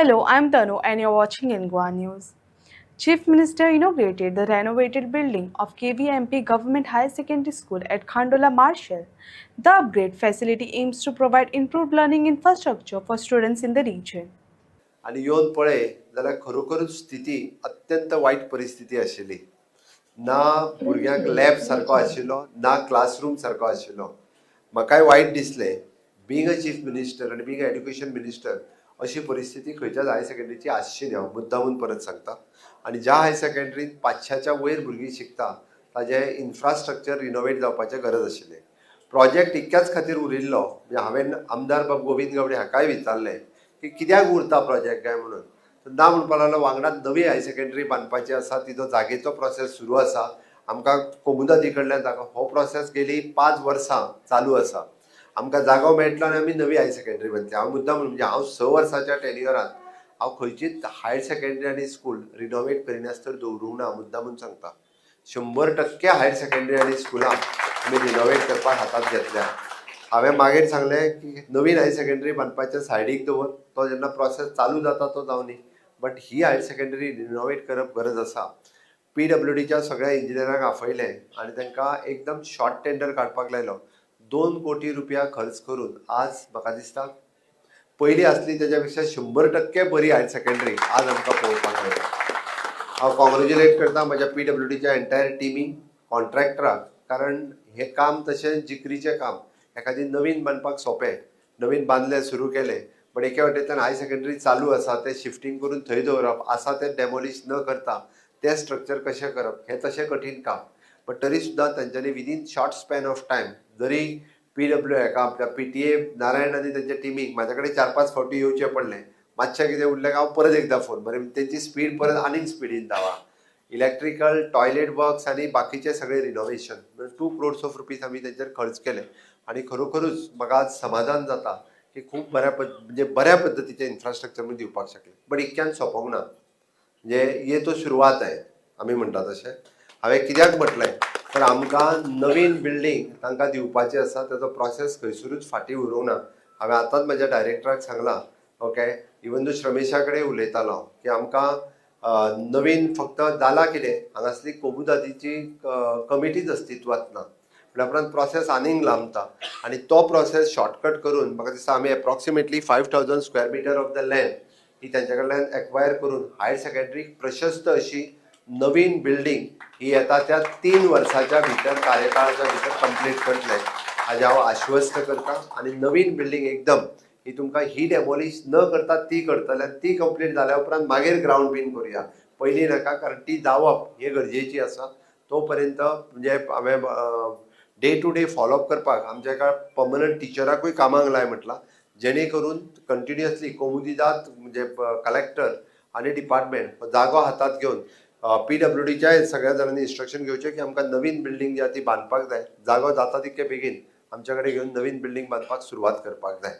Hello, I'm Tanu and you're watching Ingwa News. Chief Minister inaugurated the renovated building of KVMP Government Higher Secondary School at Khandola Marshall. The upgrade facility aims to provide improved learning infrastructure for students in the region. आणि येवन पळय जाल्यार खरोखरूच स्थिती अत्यंत वाईट परिस्थिती आशिल्ली. ना भुरग्यांक लॅब सारको आशिल्लो, ना क्लासरूम सारको आशिल्लो. म्हाकाय वायट दिसलें बीइंग अ चीफ मिनिस्टर आनी बीइंग अ एड्युकेशन मिनिस्टर अशी परिस्थिती खंयच्याच हायर सेकंडरीची आसची न्ही. हांव मुद्दामून परत सांगता. आनी ज्या हायर सेकंडरींत 500च्या वयर भुरगीं शिकता ताजें इन्फ्रास्ट्रक्चर रिनोवेट जावपाचें गरज आशिल्लें. प्रोजेक्ट इतक्याच खातीर उरिल्लो म्हणजे हांवें आमदार बाब गोविंद गावडे हाकाय विचारलें की कित्याक उरता प्रोजेक्ट काय म्हणून. ना म्हणपाक लागलो वांगडा नवी हायर सेकंडरी बांदपाची आसा, तिचो जागेचो प्रोसेस सुरू आसा. आमकां कोमुदादी कडल्यान जागा हो प्रोसेस गेली 5 वर्सां चालू आसा. आमकां जागो मेळटलो आनी आमी नवी हायर सेकंडरी बांदतली. हांव मुद्दाम म्हणजे हांव 6 वर्साच्या टेन्युअरांत हांव खंयचीच हायर सेकंडरी आनी स्कूल रिनोवेट करिनासतना दवरूंक ना मुद्दामून सांगता. 100% हायर सेकंडरी आनी स्कुलां आमी रिनोवेट करपाक हातांत घेतल्या. हांवें मागीर सांगलें की नवीन हायर सेकंडरी बांदपाचें सायडीक दवर, तो जेन्ना प्रोसेस चालू जाता तो जावनी. बट ही हायर सेकंडरी रिनोवेट करप गरज आसा. PWDच्या सगळ्या इंजिनियरांक आपयलें आनी तांकां एकदम शॉर्ट टेंडर काडपाक लायलो. 2 कोटी रुपया खर्च करून आज म्हाका दिसता पयलीं आसली तेज्या पेक्षा 100% बरी हायर सेकंडरी आज आमकां पळोवपाक मेळटा. हांव कॉंग्रेच्युलेट करता म्हज्या PWDच्या एंटायर टिमीक, कॉन्ट्रॅक्टराक, कारण हें काम तशें जिकरीचें काम. एखादी नवीन बांदपाक सोंपें, नवीन बांदलें सुरू केलें, पण एके वाटेंतल्यान हायर सेकंडरी चालू आसा तें शिफ्टिंग करून थंय दवरप, आसा तें डेमोलिश न करता तें स्ट्रक्चर कशें करप हें तशें कठीण काम. बट तरी सुद्दां तांच्यांनी within short span of time जरी PW हेका आपल्या PTA नारायण आनी तेंच्या टिमीक म्हाजे कडेन 4-5 फावटी येवचें पडलें. मातशें कितें उरलें काय हांव परत एकदां फोन मारीन, तेंची स्पीड परत आनीक स्पिडीन धांवा. इलेक्ट्रिकल टॉयलेट वर्क्स आनी बाकीचे सगळे रिनोवेशन 2 crores ऑफ रुपीज आमी तेंचेर खर्च केले. आनी खरोखरूच म्हाका आज समाधान जाता की खूब बऱ्या पद्दतीचें इन्फ्रास्ट्रक्चर आमी दिवपाक शकले. बट इतक्यान सोंपोंक ना. म्हणजे ये तो सुरवात आहे आमी म्हणटा तशें. हांवें कित्याक म्हटलें तर आमकां नवीन बिल्डींग तांकां दिवपाची आसा, तेजो प्रोसेस खंयसरूच फाटीं उरूंक ना. हांवें आतांच म्हज्या डायरेक्टराक सांगलां, ओके, इवन दो श्रमेशा कडेन उलयतालो की आमकां नवीन फक्त जाला कितें हांगासली कोमुदादीची कमिटीच अस्तित्वात ना. म्हणल्या उपरांत प्रोसेस आनीक लांबता आनी तो प्रोसेस शॉर्टकट करून म्हाका दिसता आमी approximately 5000 square metre of the land ही तेंच्या कडल्यान एक्वायर करून हायर सेकंडरीक प्रशस्त अशी नवीन बिल्डींग ही येता त्या 3 वर्साच्या भितर कार्यकाळाच्या भितर कंप्लीट करतले हाजें हांव आश्वस्त करता. आनी नवीन बिल्डींग एकदम ही तुमकां ही डेमोलिश न करता ती करतले आनी ती कंप्लीट जाल्या उपरांत मागीर ग्रावंड बीन करुया. पयलीं नाका, कारण ती जावप ही गरजेची आसा. तोपर्यंत म्हणजे हांवें डे टू डे फॉलोअप करपाक आमच्या एका पर्मनंट टिचराकूय कामाक लाय म्हटलां, जेणे करून कंटिन्युअसली कोमुदीदाद म्हणजे कलेक्टर आनी डिपार्टमेंट जागो हातांत घेवन PWDच्या सगळ्या जाणांनी इन्स्ट्रक्शन घेवचें की आमकां नवीन बिल्डींग जी आसा ती बांदपाक जाय. जागो जाता तितके बेगीन आमच्या कडेन घेवन नवीन बिल्डींग बांदपाक सुरवात करपाक जाय.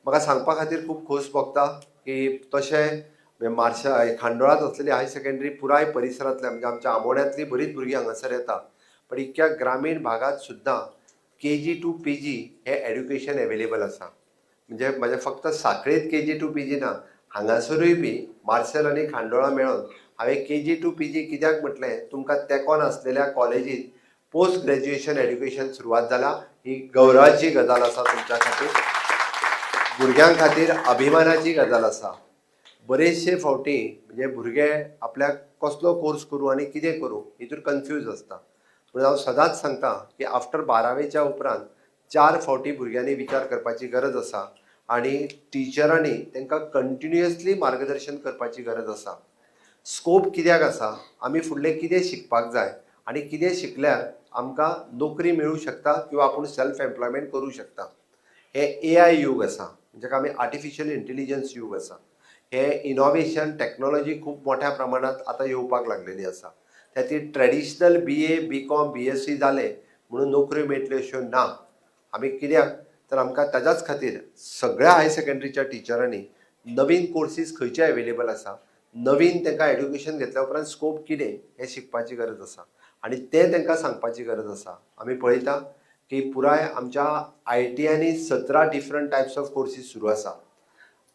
म्हाका सांगपा खातीर खूब खोस भोगता की तशें खांडोळांत आसलेली हायर सेकंडरी पुराय परिसरांतल्या म्हणजे आमच्या आमोड्यांतली बरीच भुरगीं हांगासर येता. पण इतक्या ग्रामीण भागात सुद्दां KG to PG हे एड्युकेशन एवेलेबल आसा. म्हणजे म्हाजे फक्त साखळेंत KG to PG ना, हांगासरूय बी मार्सेल आनी खांडोळा मेळोन हांवें KG to PG कित्याक म्हटलें, तुमकां तेंकोन आसलेल्या कॉलेजींत पोस्ट ग्रॅज्युएशन एड्युकेशन सुरवात जाला. ही गौरवाची गजाल आसा तुमच्या खातीर, भुरग्यां खातीर अभिमानाची गजाल आसा. बरेचशे फावटी म्हणजे भुरगे आपल्याक कसलो कोर्स करूं आनी कितें करूं हितूर कन्फ्यूज आसता. म्हणून हांव सदांच सांगता की आफ्टर 12वेच्या उपरांत 4 फावटी भुरग्यांनी विचार करपाची गरज आसा आनी टिचरांनी तांकां कंटिन्युअसली मार्गदर्शन करपाची गरज आसा. स्कोप कित्याक आसा, आमी फुडलें कितें शिकपाक जाय आनी कितें शिकल्यार आमकां नोकरी मेळूं शकता किंवा आपूण सेल्फ एम्प्लॉयमेंट करूं शकता. हे AI युग आसा, म्हणजे आमी आर्टिफिशियल इंटेलिजन्स युग आसा. हे इनोव्हेशन टेक्नॉलॉजी खूब मोठ्या प्रमाणात आतां येवपाक लागलेली आसा. त्याती ट्रेडिशनल BA BCom BSc जाले म्हणून नोकऱ्यो मेळटल्यो अश्यो ना. आमी कित्याक तर आमकां ताच्याच खातीर सगळ्या हायर सेकंडरीच्या टिचरांनी नवीन कोर्सीस खंयचे एवेलेबल आसा, नवीन तांकां एड्युकेशन घेतल्या उपरांत स्कोप कितें हें शिकपाची गरज आसा आनी तें तांकां सांगपाची गरज आसा. आमी पळयता की पुराय आमच्या IITयांनी 17 डिफरंट टायप्स ऑफ कोर्सीस सुरू आसा.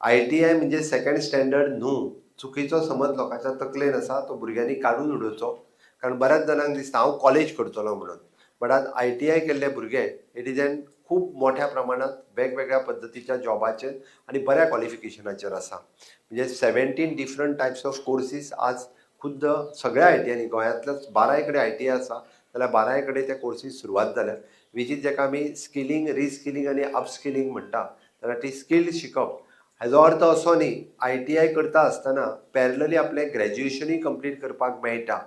ITI म्हणजे सेकंड स्टँडर्ड न्हू, चुकीचो समज लोकांच्या तकलेन आसा तो भुरग्यांनी काडून उडोवचो. कारण बऱ्याच जाणांक दिसता हांव कॉलेज करतलो म्हणून, बट आज ITI केल्ले भुरगे इट इज एन खूप मोठ्या प्रमाणात वेगवेगळ्या पद्धतीच्या जॉबाचेर आणि बऱ्या क्वॉलिफिकेशनाचेर आसा. म्हणजे 17 डिफरंट टायप्स ऑफ कोर्सीस आज खुद्द सगळ्या ITI गोंयांतल्याच 12 कडेन ITI आसा जाल्यार 12 कडेन ते कोर्सीस सुरवात जाल्यात, वीच इज जेका आमी स्किलिंग, रिस्किलिंग आनी अपस्किलिंग म्हणटा. जाल्यार ती स्किल शिकप. हाजो अर्थ असो न्ही ITI करता आसतना पॅरलली आपलें ग्रॅज्युएशनूय कंप्लीट करपाक मेळटा.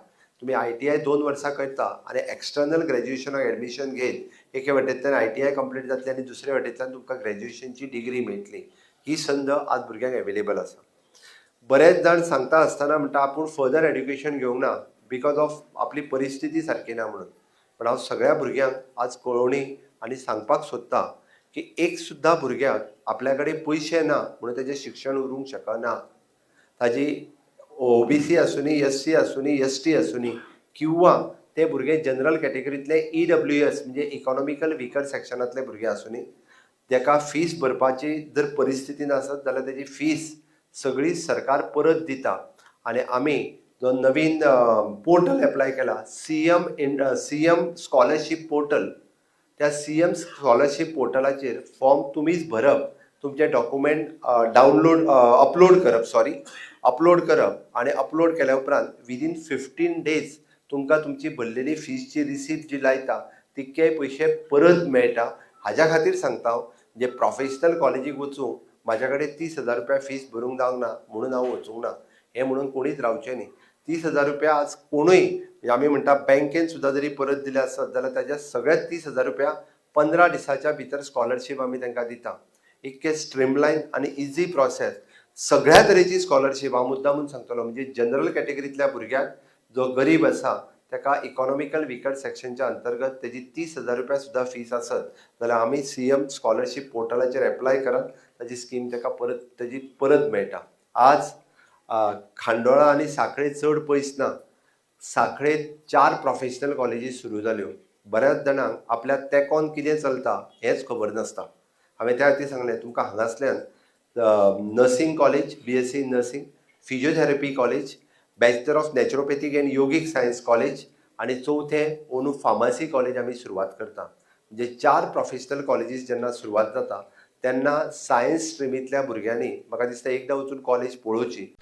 तुम्ही ITI 2 वर्सां करता आनी एक्सटर्नल ग्रॅज्युएशनाक एडमिशन घेत एके वाटेंतल्यान ITI कंप्लीट जातली आनी दुसरे वाटेंतल्यान तुमकां ग्रॅज्युएशनची डिग्री मेळटली. ही संद आज भुरग्यांक एवेलेबल आसा. बरेच जाण सांगता आसतना म्हणटा आपूण फर्दर एड्युकेशन घेवंक ना बिकॉज ऑफ आपली परिस्थिती सारकी ना म्हणून. पण हांव सगळ्या भुरग्यांक आज कळोवणी आनी सांगपाक सोदतां की एक सुद्दां भुरग्याक आपल्या कडेन पयशे ना म्हणून तेजें शिक्षण उरूंक शकना. ताजी OBC आसूनी, SC आसूनी, ST आसूनी किंवा ते भुरगे जनरल कॅटेगरींतले EWS म्हणजे इकॉनॉमिकल विकर सेक्शनांतले भुरगे आसूनी, जेका फीस भरपाची जर परिस्थिती नासत जाल्यार तेजी फीस सगळी सरकार परत दिता. आनी आमी जो नवीन पोर्टल एप्लाय केला CM स्कॉलरशीप पोर्टल, त्या CM स्कॉलरशीप पोर्टलाचेर फॉर्म तुमीच भरप, तुमचे डॉक्युमेंट अपलोड करप आनी अपलोड केल्या उपरांत विदीन 15 डेज तुमकां तुमची भरलेली फीसची रिसिप्ट जी लायता तितके पयशे परत मेळटा. हाज्या खातीर सांगता हांव जे प्रोफेशनल कॉलेजीक वचूंक म्हाज्या कडेन 30,000 रुपया फीस भरूंक जावंक ना म्हणून हांव वचूंक ना, हें म्हणून कोणीच रावचें न्ही. 30,000 रुपया आज कोणूय आमी म्हणटा बँकेन सुद्दां जरी परत दिले आसत जाल्यार ताच्या सगळ्या 30,000 रुपया 15 दिसाच्या भितर स्कॉलरशीप आमी तांकां दिता. इतके स्ट्रीमलायन आनी इजी प्रोसेस. सगळ्या तरेची स्कॉलरशीप हांव मुद्दामून सांगतलो. म्हणजे जनरल कॅटेगरींतल्या भुरग्याक जो गरीब आसा ताका इकॉनॉमिकल विकर सेक्शनच्या अंतर्गत तेजी 30,000 रुपया सुद्दां फीस आसत जाल्यार आमी CM स्कॉलरशीप पोर्टलाचेर एप्लाय करात, ताजी स्कीम ताका परत मेळटा. आज खांडोळा आनी सांखळे चड पयस ना, सांखळेत 4 प्रोफेशनल कॉलेजीस सुरू जाल्यो. बऱ्याच जाणांक आपल्या तेंकोन कितें चलता हेंच खबर नासता. हांवें त्या खातीर सांगलें तुमकां हांगासल्यान nursing college, BSc nursing, physiotherapy college, bachelor of naturopathic and yogic science college आनी चवथें अंदू फार्मसी कॉलेज आमी सुरवात करता. म्हणजे 4 प्रोफेशनल कॉलेजीस जेन्ना सुरवात जाता तेन्ना सायन्स स्ट्रिमींतल्या भुरग्यांनी म्हाका दिसता एकदां वचून कॉलेज पळोवची.